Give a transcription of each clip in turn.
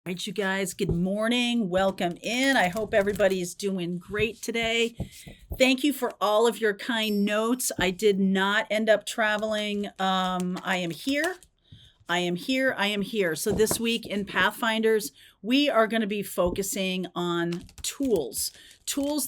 Right, you guys, good morning. Welcome in. I hope everybody's doing great today. Thank you for all of your kind notes. I did not end up traveling. I am here. I am here. I am here. So this week in Pathfinders, we are going to be focusing on tools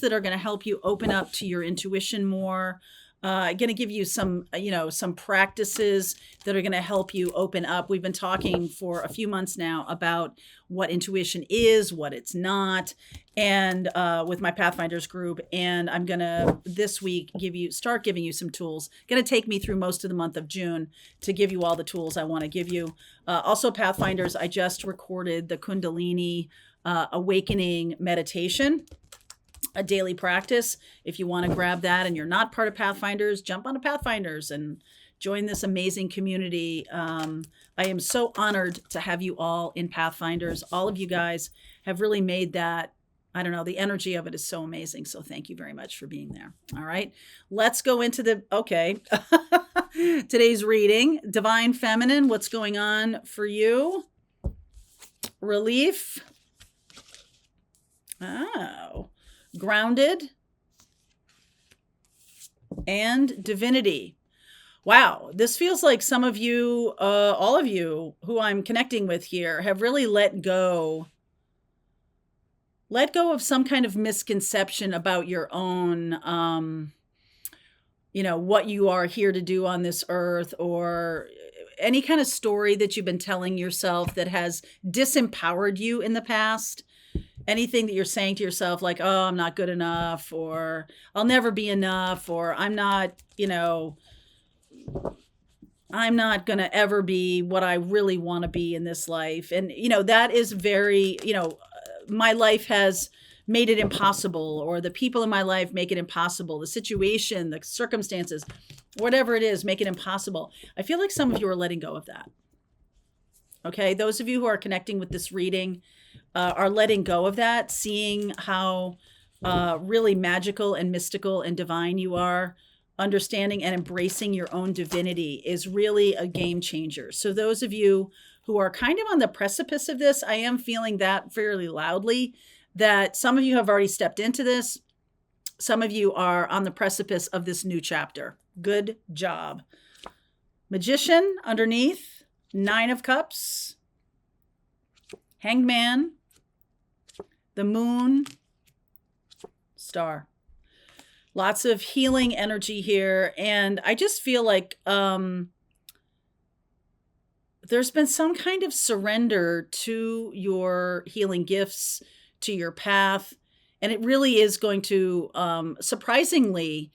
that are going to help you open up to your intuition more. Going to give you some, some practices that are going to help you open up. We've been talking for a few months now about what intuition is, what it's not, and with my Pathfinders group. And I'm going to this week start giving you some tools. Going to take me through most of the month of June to give you all the tools I want to give you. Also, Pathfinders, I just recorded the Kundalini awakening meditation, a daily practice. If you want to grab that and you're not part of Pathfinders, jump on to Pathfinders and join this amazing community. I am so honored to have you all in Pathfinders. All of you guys have really made that, I don't know, the energy of it is so amazing. So thank you very much for being there. All right, let's go into today's reading. Divine Feminine, what's going on for you? Relief. Oh. Grounded, and divinity. Wow, this feels like some of you, all of you who I'm connecting with here have really let go of some kind of misconception about your own, what you are here to do on this earth, or any kind of story that you've been telling yourself that has disempowered you in the past. Anything that you're saying to yourself, like, oh, I'm not good enough, or I'll never be enough, or I'm not going to ever be what I really want to be in this life. And, that is very, my life has made it impossible, or the people in my life make it impossible. The situation, the circumstances, whatever it is, make it impossible. I feel like some of you are letting go of that. Okay. Those of you who are connecting with this reading, are letting go of that, seeing how really magical and mystical and divine you are. Understanding and embracing your own divinity is really a game changer. So those of you who are kind of on the precipice of this, I am feeling that fairly loudly, that some of you have already stepped into this. Some of you are on the precipice of this new chapter. Good job. Magician underneath, 9 of Cups, Hanged Man, the Moon, Star. Lots of healing energy here. And I just feel like there's been some kind of surrender to your healing gifts, to your path. And it really is going to, surprisingly,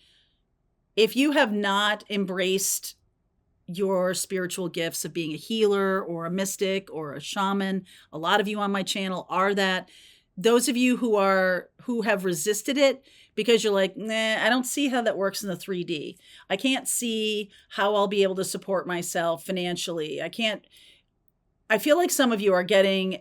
if you have not embraced your spiritual gifts of being a healer or a mystic or a shaman, a lot of you on my channel are that. Those of you who have resisted it because you're like, nah, I don't see how that works in the 3D. I can't see how I'll be able to support myself financially. I feel like some of you are getting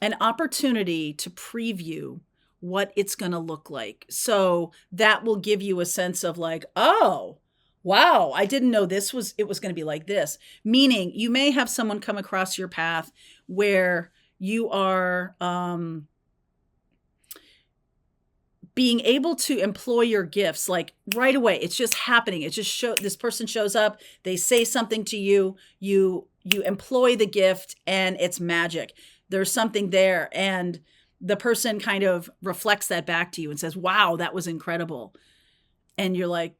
an opportunity to preview what it's going to look like. So that will give you a sense of like, oh, wow, I didn't know it was going to be like this. Meaning you may have someone come across your path where you are being able to employ your gifts like right away. It's just happening. It just this person shows up, they say something to you, you employ the gift, and it's magic. There's something there, and the person kind of reflects that back to you and says, wow, that was incredible. And you're like,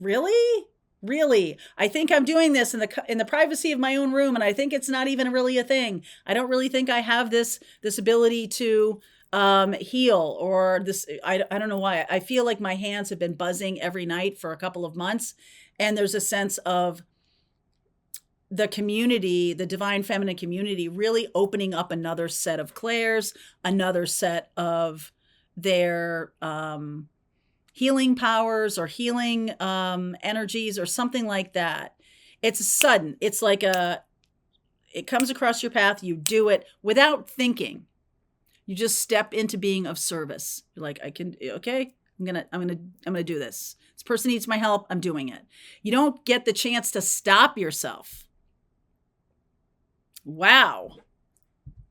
really? Really? I think I'm doing this in the privacy of my own room, and I think it's not even really a thing. I don't really think I have this ability to heal, or this. I don't know why. I feel like my hands have been buzzing every night for a couple of months, and there's a sense of the community, the divine feminine community, really opening up another set of clairs, another set of their healing powers or healing energies or something like that. It's sudden. It's like it comes across your path. You do it without thinking. You just step into being of service. You're like, okay, I'm gonna do this. This person needs my help. I'm doing it. You don't get the chance to stop yourself. Wow.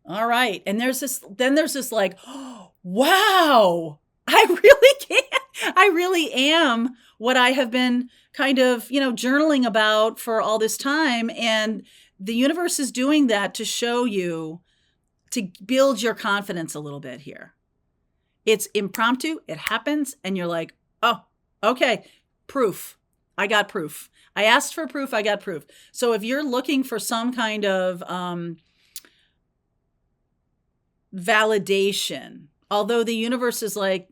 All right. And there's this like, oh, wow, I really can't. I really am what I have been kind of, journaling about for all this time. And the universe is doing that to show you, to build your confidence a little bit here. It's impromptu, it happens, and you're like, oh, okay, proof. I got proof. I asked for proof, I got proof. So if you're looking for some kind of validation, although the universe is like,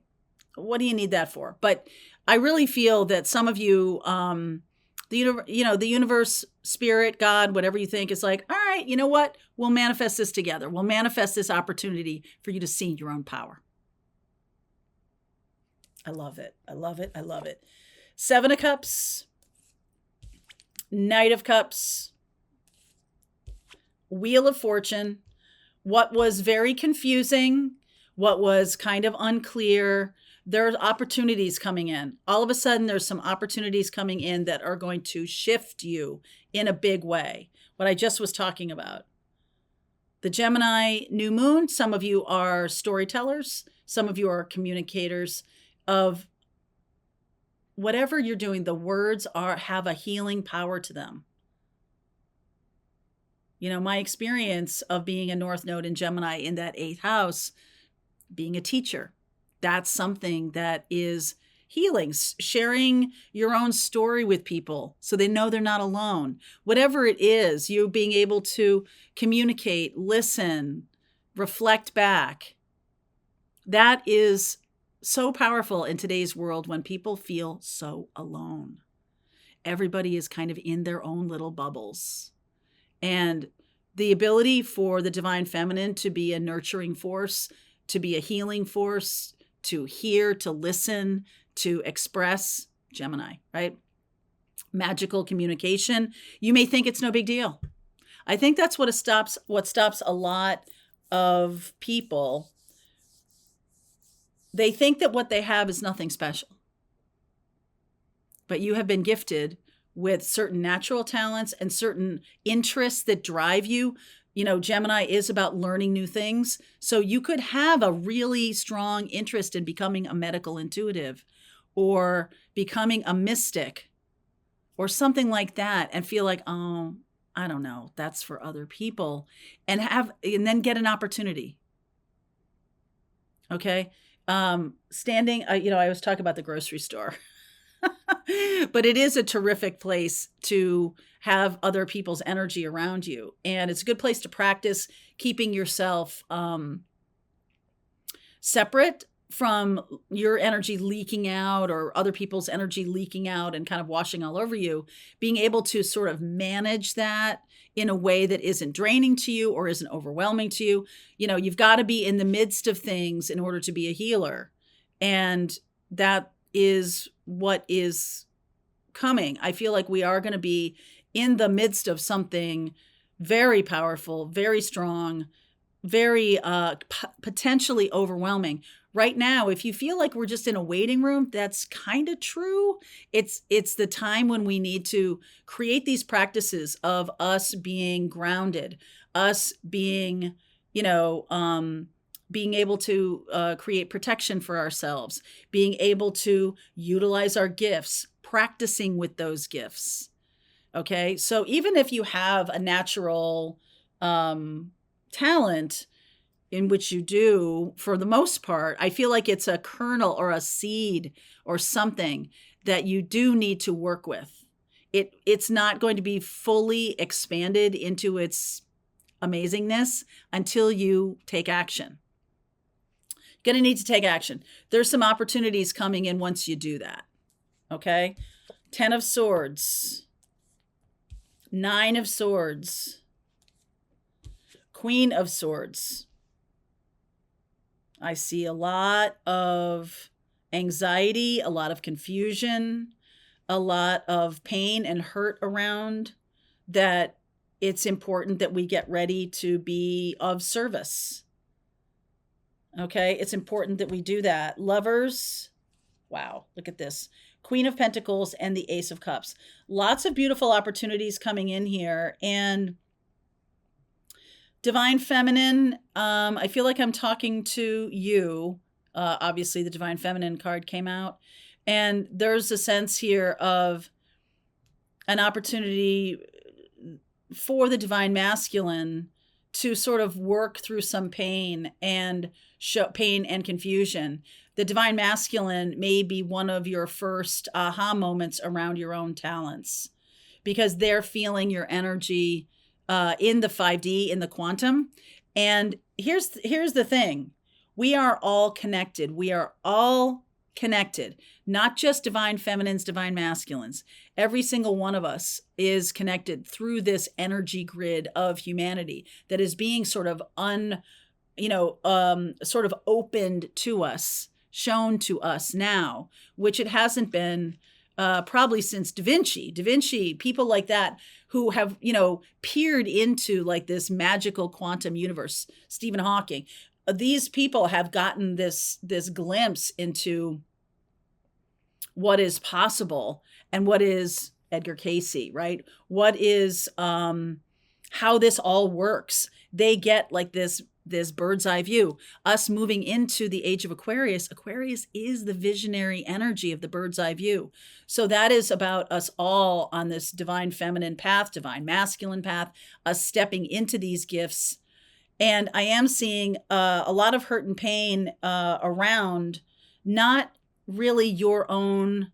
what do you need that for? But I really feel that some of you, the universe, spirit, God, whatever you think, is like, all right, you know what? We'll manifest this together. We'll manifest this opportunity for you to see your own power. I love it. I love it. I love it. 7 of Cups, Knight of Cups, Wheel of Fortune. What was very confusing, what was kind of unclear, there's opportunities coming in. All of a sudden, there's some opportunities coming in that are going to shift you in a big way. What I just was talking about. The Gemini new moon, some of you are storytellers, some of you are communicators of whatever you're doing. The words have a healing power to them. My experience of being a North Node in Gemini in that 8th house, being a teacher, that's something that is healing, sharing your own story with people so they know they're not alone. Whatever it is, you being able to communicate, listen, reflect back. That is so powerful in today's world when people feel so alone. Everybody is kind of in their own little bubbles. And the ability for the divine feminine to be a nurturing force, to be a healing force, to hear, to listen, to express, Gemini, right? Magical communication. You may think it's no big deal. I think that's what stops a lot of people. They think that what they have is nothing special. But you have been gifted with certain natural talents and certain interests that drive you. Gemini is about learning new things. So you could have a really strong interest in becoming a medical intuitive or becoming a mystic or something like that and feel like, oh, I don't know, that's for other people, and then get an opportunity. Okay. Standing, I was talking about the grocery store. But it is a terrific place to have other people's energy around you. And it's a good place to practice keeping yourself separate from your energy leaking out or other people's energy leaking out and kind of washing all over you. Being able to sort of manage that in a way that isn't draining to you or isn't overwhelming to you. You've got to be in the midst of things in order to be a healer. And that is what is coming. I feel like we are going to be in the midst of something very powerful, very strong, very potentially overwhelming. Right now, if you feel like we're just in a waiting room, that's kind of true. It's the time when we need to create these practices of us being grounded, us being, being able to create protection for ourselves, being able to utilize our gifts, practicing with those gifts. Okay. So even if you have a natural talent, in which you do, for the most part, I feel like it's a kernel or a seed or something that you do need to work with. It's not going to be fully expanded into its amazingness until you take action. You're going to need to take action. There's some opportunities coming in once you do that. Okay? 10 of Swords, 9 of Swords, Queen of Swords. I see a lot of anxiety, a lot of confusion, a lot of pain and hurt around that. It's important that we get ready to be of service. Okay, it's important that we do that. Lovers, wow, look at this. Queen of Pentacles and the Ace of Cups. Lots of beautiful opportunities coming in here. And Divine Feminine, I feel like I'm talking to you. Obviously, the Divine Feminine card came out. And there's a sense here of an opportunity for the Divine Masculine to sort of work through some pain and show pain and confusion. The Divine Masculine may be one of your first aha moments around your own talents because they're feeling your energy in the 5D, in the quantum. And here's the thing. We are all connected. We are all connected, not just divine feminines, divine masculines. Every single one of us is connected through this energy grid of humanity that is being sort of sort of opened to us, shown to us now, which it hasn't been probably since Da Vinci, people like that who have, peered into like this magical quantum universe, Stephen Hawking. These people have gotten this glimpse into what is possible and what is Edgar Cayce, right? What is how this all works. They get like this bird's eye view. Us moving into the age of Aquarius. Aquarius is the visionary energy of the bird's eye view. So that is about us all on this divine feminine path, divine masculine path, us stepping into these gifts. And I am seeing a lot of hurt and pain around, not really your own,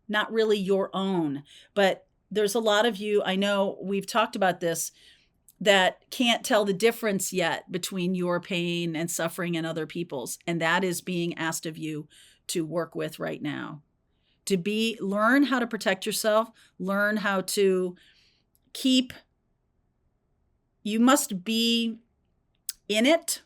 but there's a lot of you, I know we've talked about this, that can't tell the difference yet between your pain and suffering and other people's. And that is being asked of you to work with right now. Learn how to protect yourself, learn how to you must be in it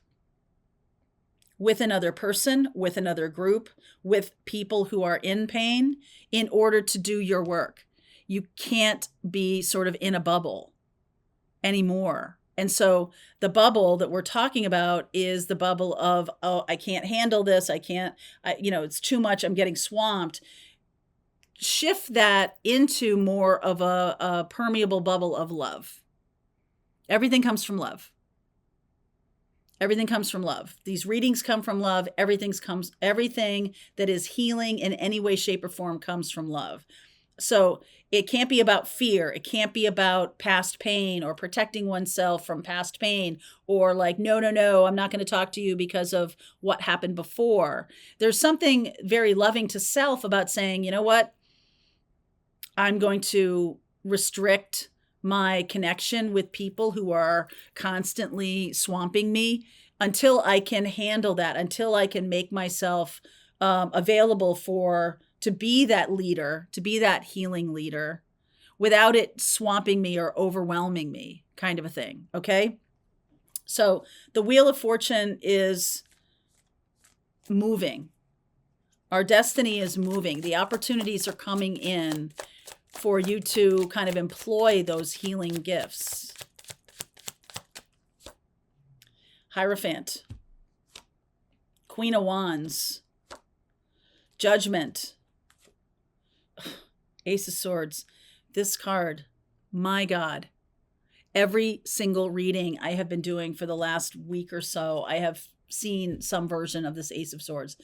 with another person, with another group, with people who are in pain in order to do your work. You can't be sort of in a bubble anymore. And so the bubble that we're talking about is the bubble of, oh, I can't handle this. It's too much. I'm getting swamped. Shift that into more of a permeable bubble of love. Everything comes from love. Everything comes from love. These readings come from love. Everything that is healing in any way, shape, or form comes from love. So it can't be about fear. It can't be about past pain or protecting oneself from past pain or like, no, I'm not going to talk to you because of what happened before. There's something very loving to self about saying, you know what? I'm going to restrict my connection with people who are constantly swamping me until I can handle that, until I can make myself available to be that leader, to be that healing leader without it swamping me or overwhelming me, kind of a thing. Okay. So the Wheel of Fortune is moving. Our destiny is moving. The opportunities are coming in for you to kind of employ those healing gifts. Hierophant, Queen of Wands, Judgment, Ace of Swords. This card, my God, every single reading I have been doing for the last week or so, I have seen some version of this Ace of Swords.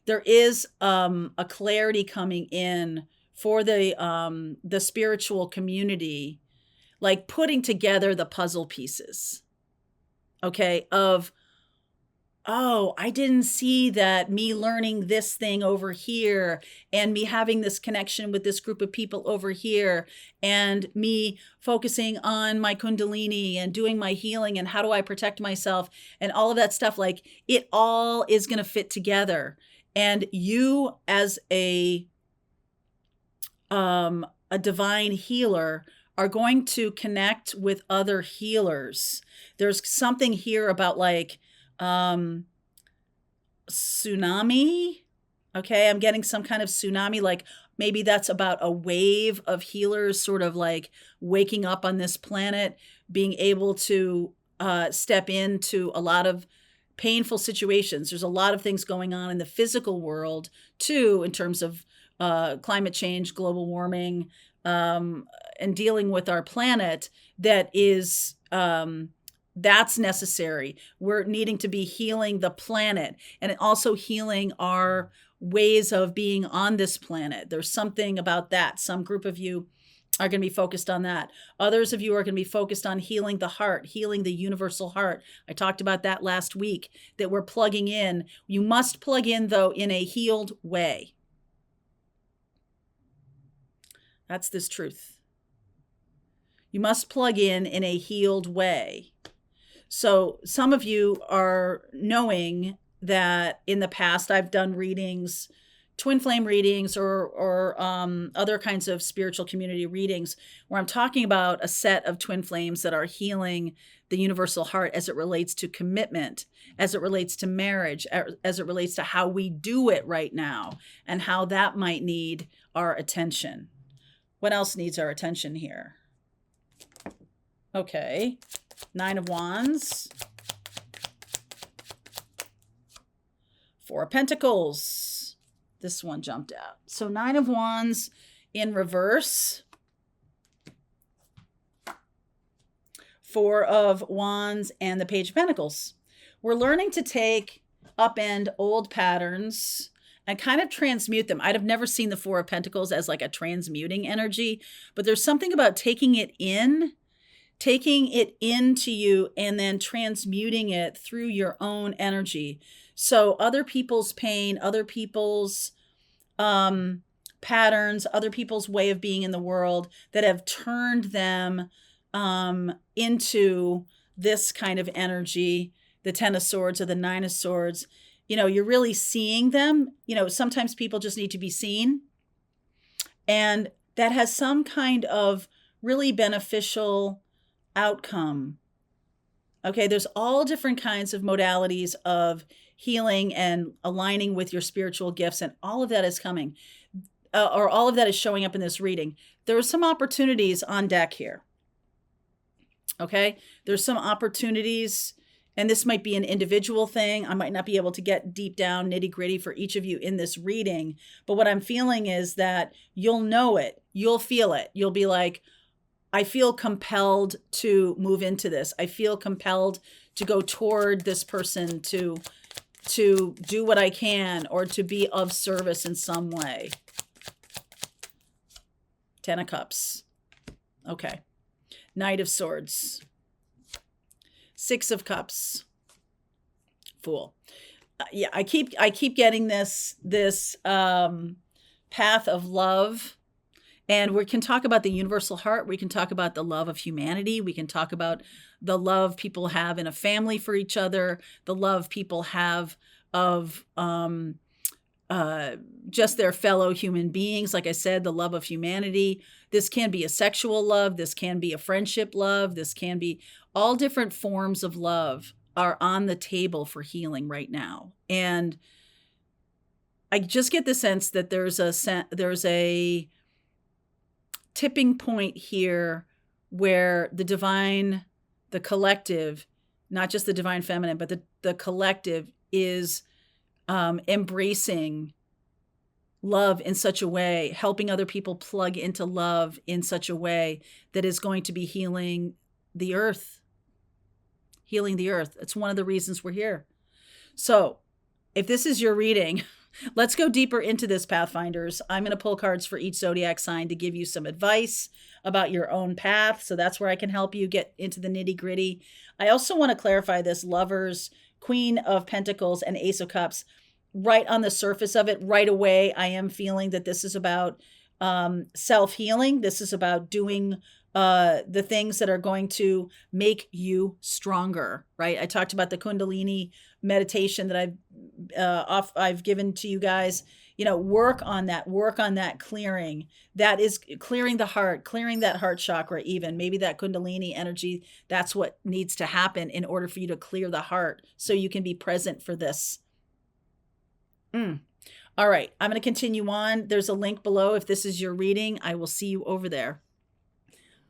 There is a clarity coming in for the spiritual community, like putting together the puzzle pieces, okay, of, oh, I didn't see that me learning this thing over here and me having this connection with this group of people over here and me focusing on my Kundalini and doing my healing and how do I protect myself and all of that stuff, like it all is going to fit together. And you as a divine healer are going to connect with other healers. There's something here about like tsunami. Okay, I'm getting some kind of tsunami, like maybe that's about a wave of healers sort of like waking up on this planet, being able to step into a lot of painful situations. There's a lot of things going on in the physical world too, in terms of climate change, global warming, and dealing with our planet that is That's necessary. We're needing to be healing the planet and also healing our ways of being on this planet. There's something about that. Some group of you are going to be focused on that. Others of you are going to be focused on healing the heart, healing the universal heart. I talked about that last week, that we're plugging in. You must plug in, though, in a healed way. That's this truth. You must plug in a healed way. So some of you are knowing that in the past I've done readings, twin flame readings, or other kinds of spiritual community readings where I'm talking about a set of twin flames that are healing the universal heart as it relates to commitment, as it relates to marriage, as it relates to how we do it right now, and how that might need our attention. What else needs our attention here? Okay, 9 of Wands, 4 of Pentacles. This one jumped out. So 9 of Wands in reverse, 4 of Wands, and the Page of Pentacles. We're learning to take, upend old patterns and kind of transmute them. I'd have never seen the 4 of Pentacles as like a transmuting energy, but there's something about taking it into you and then transmuting it through your own energy. So other people's pain, other people's patterns, other people's way of being in the world that have turned them into this kind of energy, the 10 of Swords or the 9 of Swords. You know, you're really seeing them. You know, sometimes people just need to be seen. And that has some kind of really beneficial outcome. Okay, there's all different kinds of modalities of healing and aligning with your spiritual gifts, and all of that is coming, or all of that is showing up in this reading. There are some opportunities on deck here. Okay, there's some opportunities, and this might be an individual thing. I might not be able to get deep down nitty gritty for each of you in this reading, but what I'm feeling is that you'll know it, you'll feel it. You'll be like, I feel compelled to move into this. I feel compelled to go toward this person, to do what I can, or to be of service in some way. 10 of Cups. Okay. Knight of Swords. 6 of Cups. Fool. Yeah, I keep getting this path of love. And we can talk about the universal heart. We can talk about the love of humanity. We can talk about the love people have in a family for each other, the love people have of just their fellow human beings. Like I said, the love of humanity. This can be a sexual love. This can be a friendship love. This can be all different forms of love are on the table for healing right now. And I just get the sense that there's a tipping point here where the divine, the collective, not just the divine feminine, but the collective is embracing love in such a way, helping other people plug into love in such a way that is going to be healing the earth. Healing the earth. It's one of the reasons we're here. So if this is your reading, let's go deeper into this, Pathfinders. I'm going to pull cards for each zodiac sign to give you some advice about your own path. So that's where I can help you get into the nitty gritty. I also want to clarify this Lovers, Queen of Pentacles, and Ace of Cups. Right on the surface of it, right away, I am feeling that this is about self-healing. This is about doing the things that are going to make you stronger, right? I talked about the Kundalini meditation that I've given to you guys. You know, work on that clearing. That is clearing the heart, clearing that heart chakra even. Maybe that Kundalini energy, that's what needs to happen in order for you to clear the heart so you can be present for this. All right, I'm going to continue on. There's a link below if this is your reading. I will see you over there.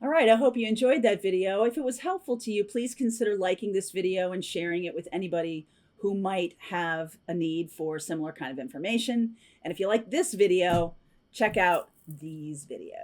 All right, I hope you enjoyed that video. If it was helpful to you, please consider liking this video and sharing it with anybody who might have a need for similar kind of information. And if you like this video, check out these videos.